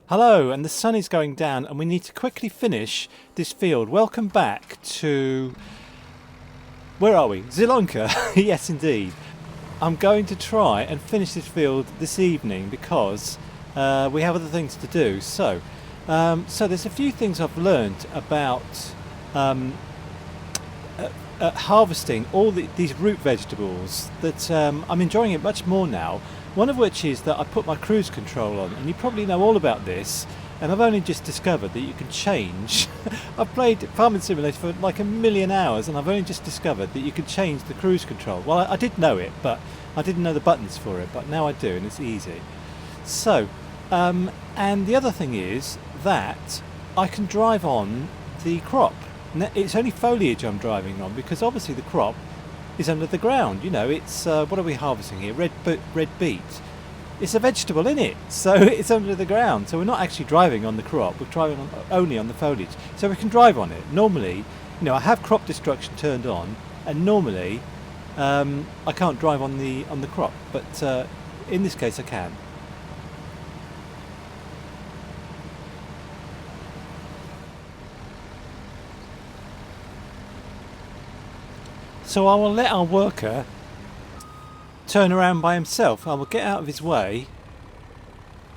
Hello, and the sun is going down and we need to quickly finish this field. Welcome back to... where are we? ZIELONKA. Yes, indeed. I'm going to try and finish this field this evening because we have other things to do. So there's a few things I've learned about harvesting all these root vegetables that I'm enjoying it much more now. One of which is that I put my cruise control on, and you probably know all about this, and I've only just discovered that you can change. I've played Farming Simulator for like a million hours, and I've only just discovered that you can change the cruise control. Well, I did know it, but I didn't know the buttons for it, but now I do, and it's easy. So, and the other thing is that I can drive on the crop. It's only foliage I'm driving on, because obviously the crop is under the ground. You know, it's what are we harvesting here? Red beet. It's a vegetable, isn't it? So it's under the ground. So we're not actually driving on the crop. We're driving only on the foliage. So we can drive on it. Normally, you know, I have crop destruction turned on, and normally I can't drive on the crop, but in this case I can. So I will let our worker turn around by himself. I will get out of his way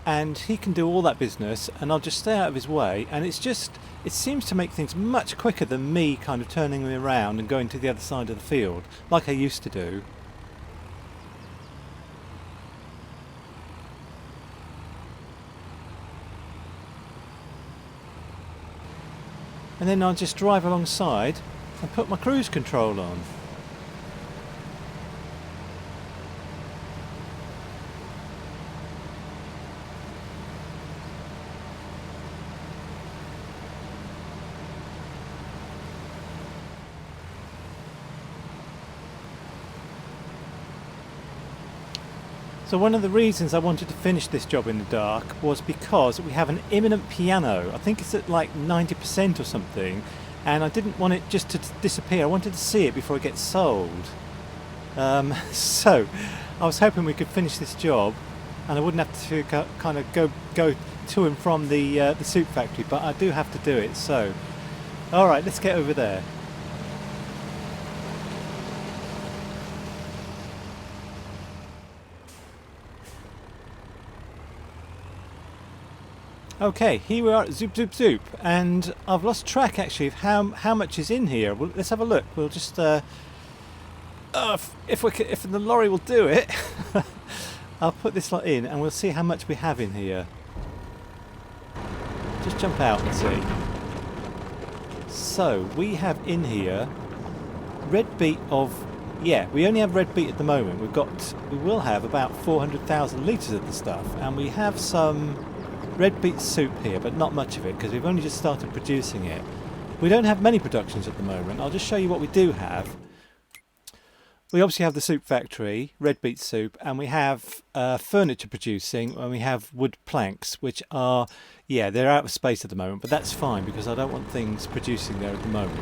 and he can do all that business, and I'll just stay out of his way, and it seems to make things much quicker than me kind of turning me around and going to the other side of the field like I used to do. And then I'll just drive alongside and put my cruise control on. So one of the reasons I wanted to finish this job in the dark was because we have an imminent piano. I think it's at like 90% or something, and I didn't want it just to disappear. I wanted to see it before it gets sold. So I was hoping we could finish this job and I wouldn't have to kind of go to and from the soup factory, but I do have to do it. So alright, let's get over there. Okay, here we are at Zoop Zoop Zoop, and I've lost track actually of how much is in here. Well, let's have a look. We'll just if the lorry will do it, I'll put this lot in and we'll see how much we have in here. Just jump out and see. So we have in here red beet of, yeah, we only have red beet at the moment. We will have about 400,000 litres of the stuff, and we have some red beet soup here, but not much of it because we've only just started producing it. We don't have many productions at the moment. I'll just show you what we do have. We obviously have the soup factory, red beet soup, and we have furniture producing, and we have wood planks, which are, yeah, they're out of space at the moment, but that's fine because I don't want things producing there at the moment.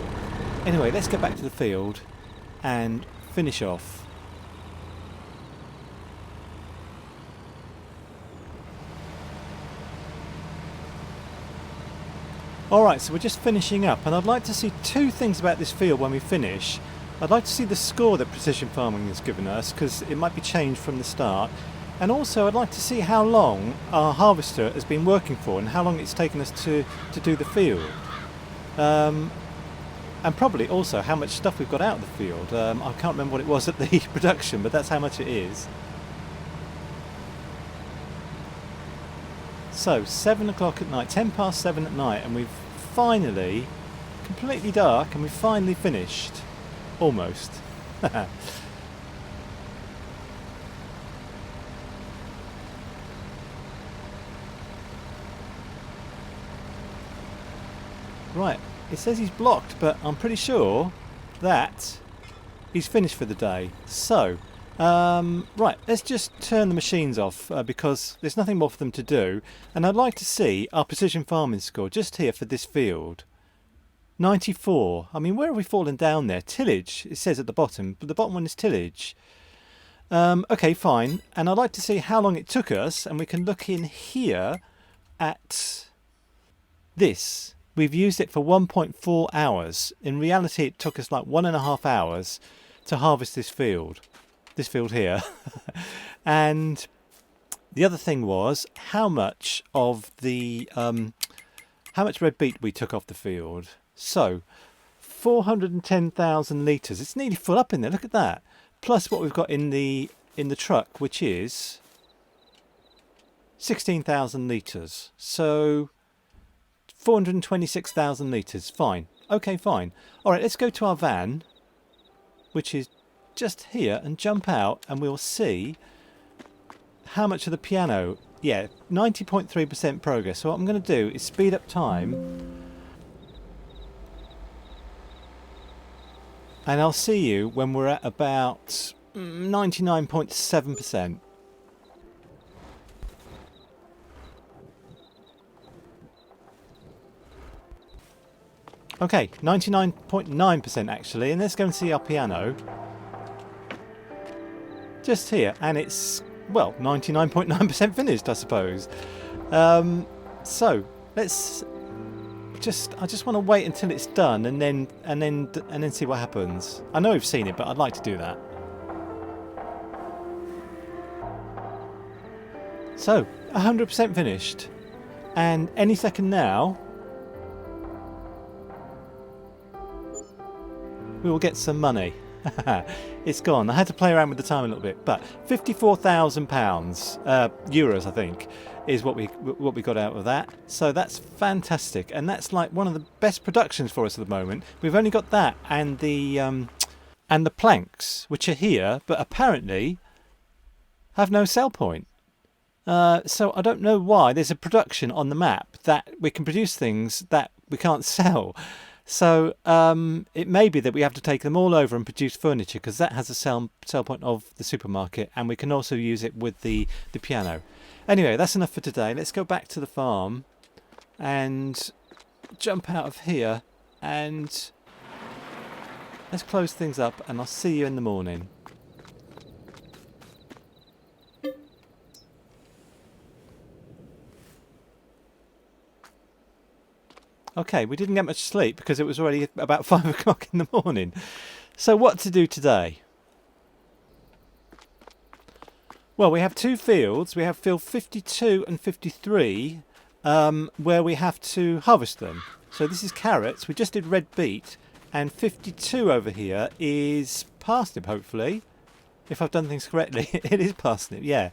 Anyway, let's get back to the field and finish off. Alright, so we're just finishing up, and I'd like to see two things about this field when we finish. I'd like to see the score that Precision Farming has given us, because it might be changed from the start. And also I'd like to see how long our harvester has been working for and how long it's taken us to do the field. And probably also how much stuff we've got out of the field. I can't remember what it was at the production, but that's how much it is. So 7 o'clock at night, 10 past 7 at night, and we've finally, completely dark, and we've finally finished. Almost. Right, it says he's blocked, but I'm pretty sure that he's finished for the day. So, right, let's just turn the machines off because there's nothing more for them to do, and I'd like to see our precision farming score just here for this field. 94. I mean, where have we fallen down there? Tillage, it says at the bottom, but the bottom one is tillage. Okay, fine, and I'd like to see how long it took us, and we can look in here at this, we've used it for 1.4 hours. In reality, it took us like 1.5 hours to harvest this field here. And the other thing was how much of the how much red beet we took off the field. So 410,000 litres. It's nearly full up in there. Look at that. Plus what we've got in the truck, which is 16,000 litres. So 426,000 litres. Fine. Okay, fine. All right, let's go to our van, which is just here, and jump out, and we'll see how much of the piano. Yeah, 90.3% progress. So what I'm going to do is speed up time, and I'll see you when we're at about 99.7%. Okay, 99.9% actually, and let's go and see our piano. Just here, and it's, well, 99.9% finished, I suppose. So let's I just want to wait until it's done, and then see what happens. I know we've seen it, but I'd like to do that. So 100% finished, and any second now we will get some money. It's gone. I had to play around with the time a little bit, but £54,000, euros, I think, is what we got out of that. So that's fantastic, and that's like one of the best productions for us at the moment. We've only got that and the planks, which are here, but apparently have no sell point. So I don't know why. There's a production on the map that we can produce things that we can't sell. So it may be that we have to take them all over and produce furniture, because that has a sell point of the supermarket, and we can also use it with the piano. Anyway, that's enough for today. Let's go back to the farm and jump out of here, and let's close things up, and I'll see you in the morning. Okay, we didn't get much sleep because it was already about 5 o'clock in the morning. So what to do today? Well, we have two fields. We have field 52 and 53 where we have to harvest them. So this is carrots. We just did red beet. And 52 over here is parsnip, hopefully. If I've done things correctly. It is parsnip, yeah.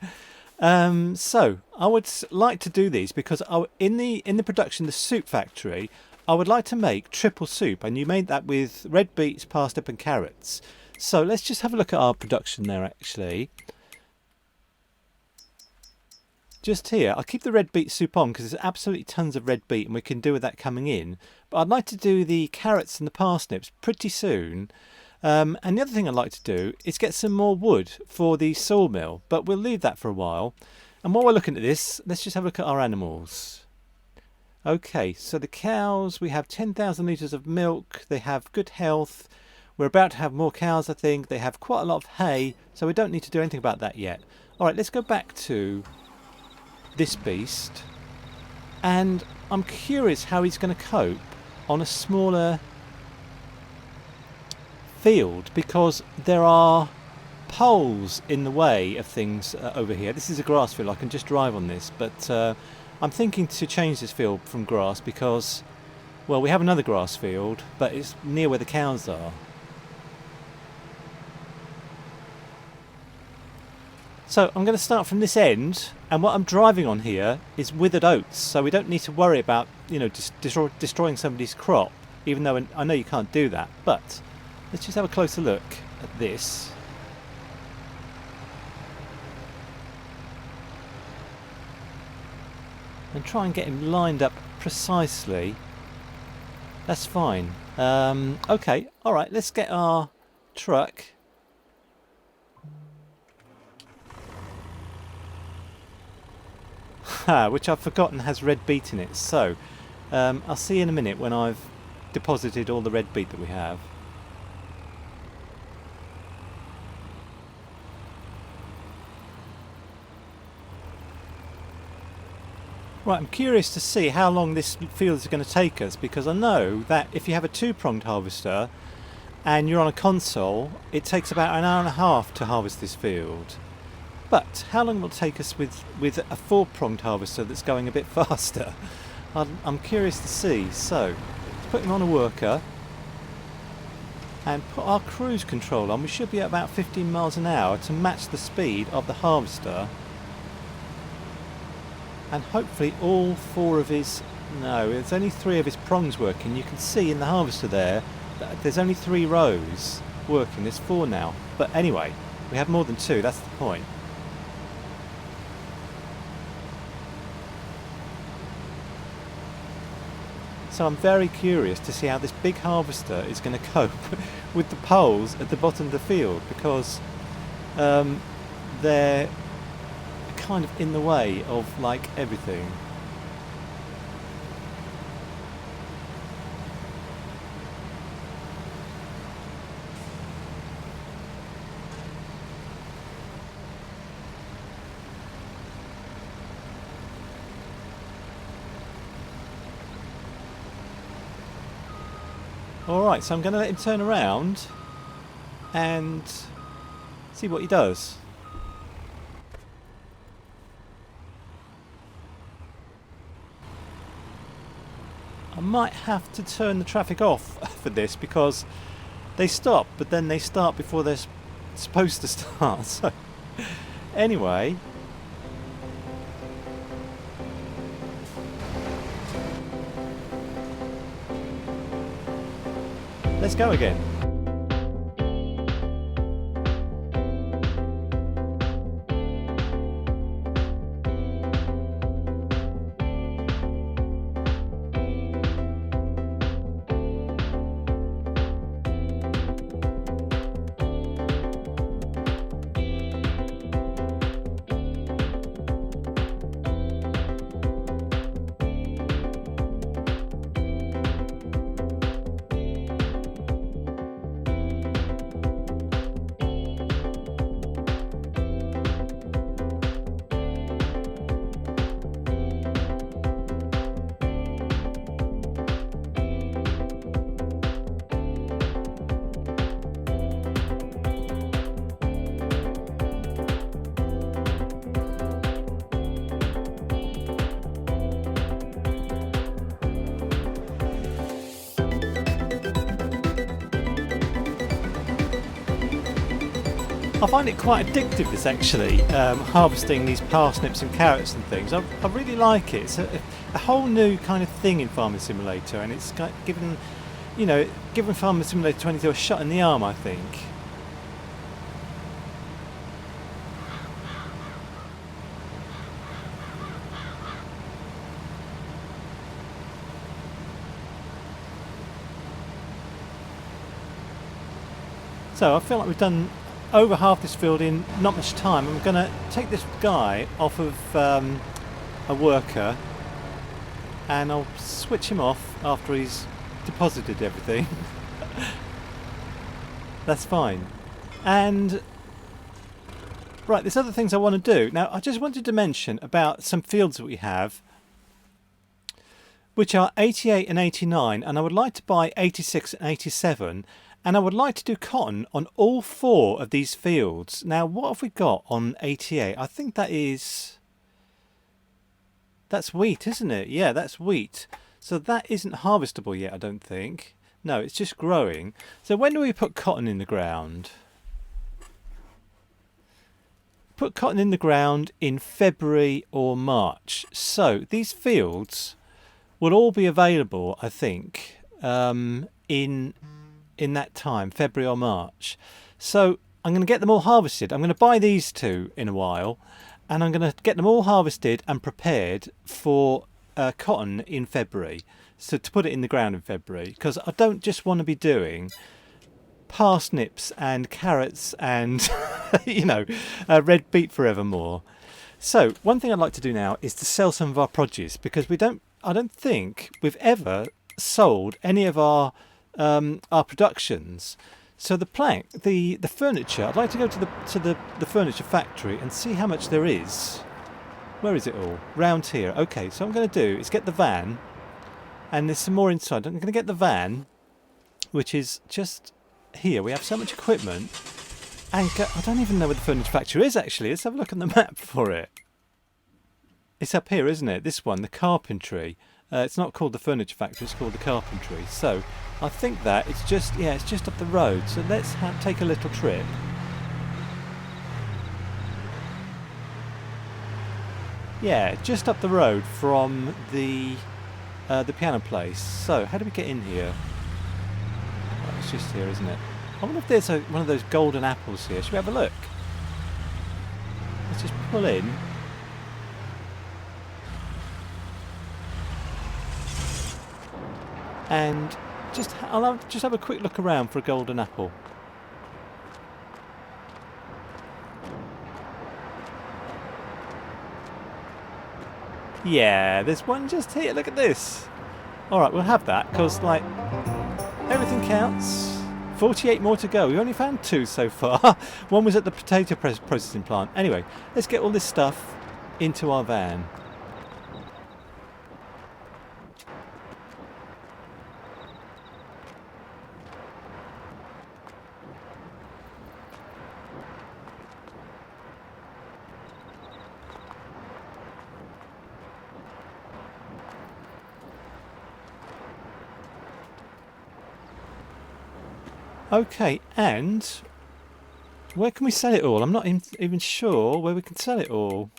So I would like to do these because in the production, the soup factory, I would like to make triple soup, and you made that with red beets, parsnip and carrots. So let's just have a look at our production there actually. Just here, I'll keep the red beet soup on because there's absolutely tons of red beet and we can do with that coming in. But I'd like to do the carrots and the parsnips pretty soon. And the other thing I'd like to do is get some more wood for the sawmill, but we'll leave that for a while. And while we're looking at this, let's just have a look at our animals. Okay, so the cows, we have 10,000 litres of milk, they have good health. We're about to have more cows, I think. They have quite a lot of hay, so we don't need to do anything about that yet. Alright, let's go back to this beast. And I'm curious how he's going to cope on a smaller field, because there are poles in the way of things over here. This is a grass field, I can just drive on this, but I'm thinking to change this field from grass because, well, we have another grass field, but it's near where the cows are. So I'm going to start from this end, and what I'm driving on here is withered oats, so we don't need to worry about, you know, destroying somebody's crop, even though I know you can't do that. But let's just have a closer look at this. And try and get him lined up precisely. That's fine. Okay, alright, let's get our truck. Which I've forgotten has red beet in it. So, I'll see you in a minute when I've deposited all the red beet that we have. Right, I'm curious to see how long this field is going to take us, because I know that if you have a two-pronged harvester and you're on a console, it takes about an hour and a half to harvest this field. But how long will it take us with a four-pronged harvester that's going a bit faster? I'm curious to see. So, let's put him on a worker and put our cruise control on. We should be at about 15 miles an hour to match the speed of the harvester. And hopefully all four of his... No, there's only three of his prongs working. You can see in the harvester there that there's only 3 rows working. There's 4 now. But anyway, we have more than 2, that's the point. So I'm very curious to see how this big harvester is going to cope with the poles at the bottom of the field, because they're kind of in the way of like everything. Alright, so I'm going to let him turn around and see what he does. I might have to turn the traffic off for this, because they stop, but then they start before they're supposed to start. So anyway, let's go again. I find it quite addictive, this actually, harvesting these parsnips and carrots and things. I really like it. It's a whole new kind of thing in Farming Simulator, and it's given, you know, given Farming Simulator 22 a shot in the arm, I think. So I feel like we've done over half this field in not much time. I'm going to take this guy off of a worker, and I'll switch him off after he's deposited everything. That's fine. And right, there's other things I want to do. Now, I just wanted to mention about some fields that we have, which are 88 and 89, and I would like to buy 86 and 87. And I would like to do cotton on all 4 of these fields. Now, what have we got on 88? I think that's wheat, isn't it? Yeah, that's wheat. So that isn't harvestable yet, I don't think. No, it's just growing. So when do we put cotton in the ground? Put cotton in the ground in February or March. So these fields will all be available, I think, in that time, February or March. So I'm going to get them all harvested. I'm going to buy these 2 in a while, and I'm going to get them all harvested and prepared for cotton in February. So to put it in the ground in February, because I don't just want to be doing parsnips and carrots and you know, red beet forevermore. So one thing I'd like to do now is to sell some of our produce, because I don't think we've ever sold any of our productions. So the furniture, I'd like to go to the furniture factory and see how much there is. Where is it all? Round here. Okay, so what I'm going to do is get the van, and there's some more inside. I'm going to get the van, which is just here. We have so much equipment, and I don't even know where the furniture factory is actually. Let's have a look on the map for it. It's up here, isn't it? This one, the carpentry. It's not called the furniture factory, it's called the carpentry. So I think that it's just, yeah, it's just up the road. So let's take a little trip. Yeah, just up the road from the piano place. So how do we get in here? Oh, it's just here, isn't it? I wonder if there's one of those golden apples here. Should we have a look? Let's just pull in. And I'll just have a quick look around for a golden apple. Yeah, there's one just here. Look at this. Alright, we'll have that because, like, everything counts. 48 more to go. We only found 2 so far. One was at the potato processing plant. Anyway, let's get all this stuff into our van. Okay, and where can we sell it all? I'm not even sure where we can sell it all.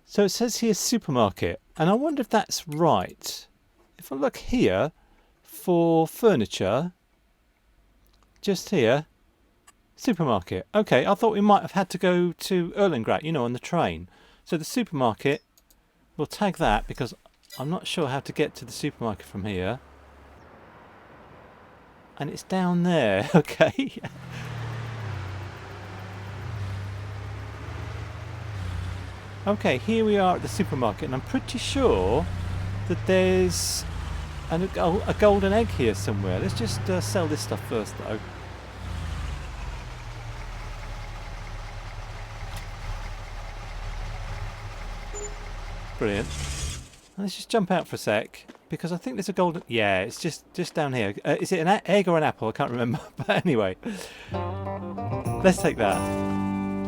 So it says here supermarket, and I wonder if that's right. If I look here for furniture, just here, supermarket. Okay, I thought we might have had to go to Erlangracht, you know, on the train. So the supermarket, we'll tag that because I'm not sure how to get to the supermarket from here. And it's down there, okay. Okay, here we are at the supermarket, and I'm pretty sure that there's a golden egg here somewhere. Let's just sell this stuff first, though. Brilliant. Let's just jump out for a sec, because I think there's a golden... Yeah, it's just down here. Is it an egg or an apple? I can't remember. But anyway, let's take that.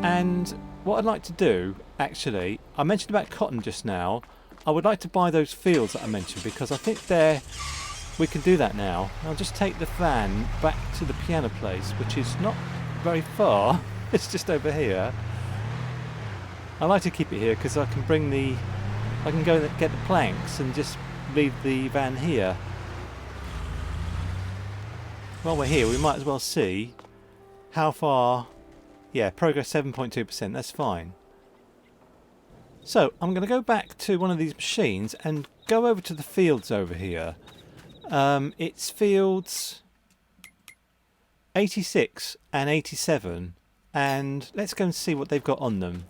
And what I'd like to do, actually, I mentioned about cotton just now. I would like to buy those fields that I mentioned, because I think we can do that now. I'll just take the van back to the piano place, which is not very far. It's just over here. I like to keep it here because I can go and get the planks and just leave the van here. While we're here, we might as well see how far... Yeah, progress 7.2%, that's fine. So, I'm going to go back to one of these machines and go over to the fields over here. It's fields 86 and 87, and let's go and see what they've got on them.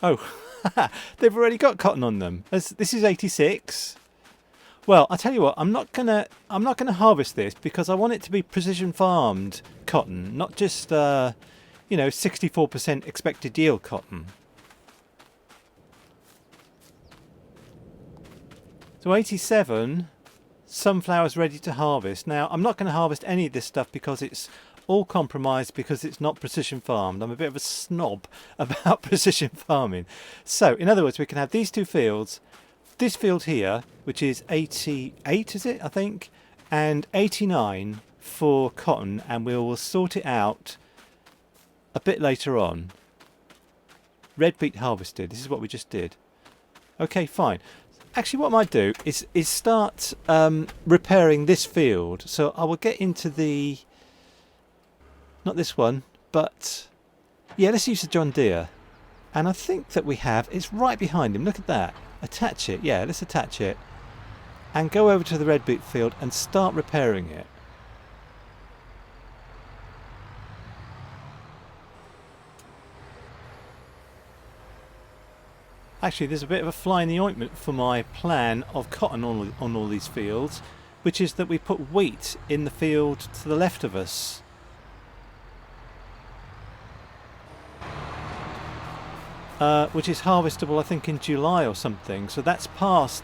Oh, they've already got cotton on them. This is 86. Well, I tell you what, I'm not gonna harvest this because I want it to be precision farmed cotton, not just 64% expected yield cotton. So 87, sunflowers ready to harvest. Now, I'm not going to harvest any of this stuff because it's all compromised, because it's not precision farmed. I'm a bit of a snob about precision farming. So, in other words, we can have these 2 fields. This field here, which is 88, is it, I think, and 89 for cotton, and we will sort it out a bit later on. Red beet harvested. This is what we just did. Okay, fine. Actually, what I might do is start repairing this field. So I will get into the... Not this one, but... Yeah, let's use the John Deere. And I think that we have... It's right behind him. Look at that. Attach it. Yeah, let's attach it. And go over to the red beet field and start repairing it. Actually, there's a bit of a fly in the ointment for my plan of cotton on all these fields, which is that we put wheat in the field to the left of us. which is harvestable I think in July or something. So that's past,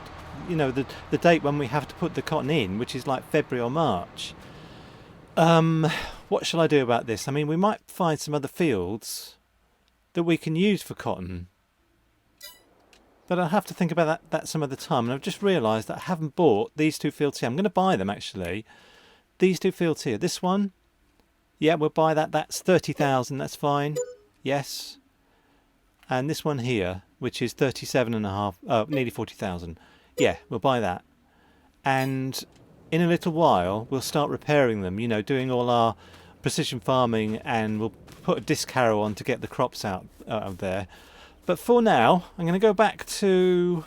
you know, the date when we have to put the cotton in, which is like February or March. What shall I do about this? I mean, we might find some other fields that we can use for cotton, but I'll have to think about that some other time. And I've just realised that I haven't bought these two fields here. I'm going to buy them actually. These two fields here. This one, yeah, we'll buy that. That's 30,000. That's fine. Yes. And this one here, which is 37.5, nearly 40,000. Yeah, we'll buy that. And in a little while, we'll start repairing them. You know, doing all our precision farming, and we'll put a disc harrow on to get the crops out of there. But for now, I'm going to go back to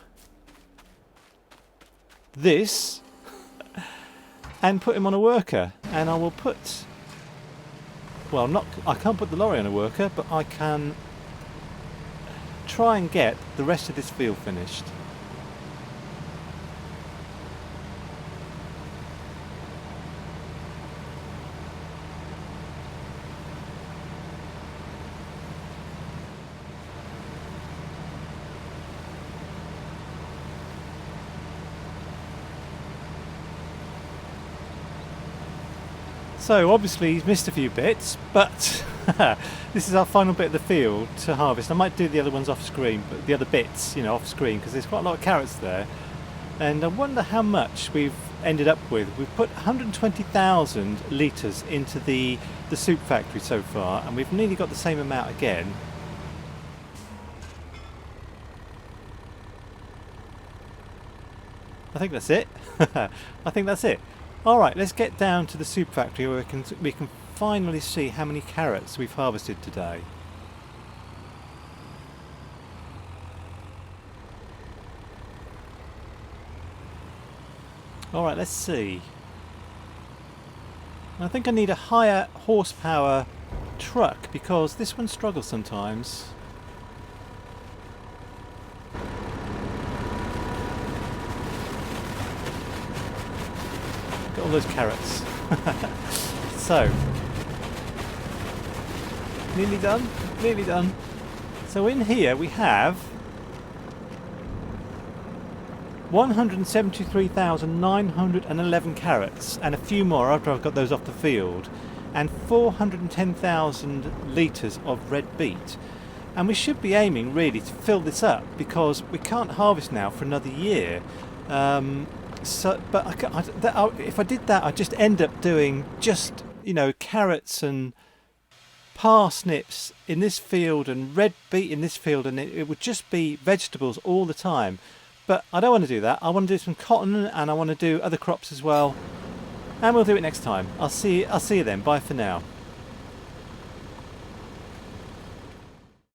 this and put him on a worker. And I will put, well, I can't put the lorry on a worker, but I can try and get the rest of this field finished. So obviously he's missed a few bits, but this is our final bit of the field to harvest. I might do the other ones off screen, but the other bits, you know, off screen, because there's quite a lot of carrots there. And I wonder how much we've ended up with. We've put 120,000 litres into the soup factory so far, and we've nearly got the same amount again. I think that's it. I think that's it. Alright, let's get down to the soup factory where we can finally see how many carrots we've harvested today. Alright, let's see. I think I need a higher horsepower truck because this one struggles sometimes. Look at all those carrots. So, nearly done, nearly done. So in here we have 173,911 carrots and a few more after I've got those off the field, and 410,000 litres of red beet. And we should be aiming really to fill this up because we can't harvest now for another year. But if I did that, I'd just end up doing just, you know, carrots and parsnips in this field and red beet in this field, and it would just be vegetables all the time. But I don't want to do that. I want to do some cotton, and I want to do other crops as well. And we'll do it next time. I'll see you then. Bye for now.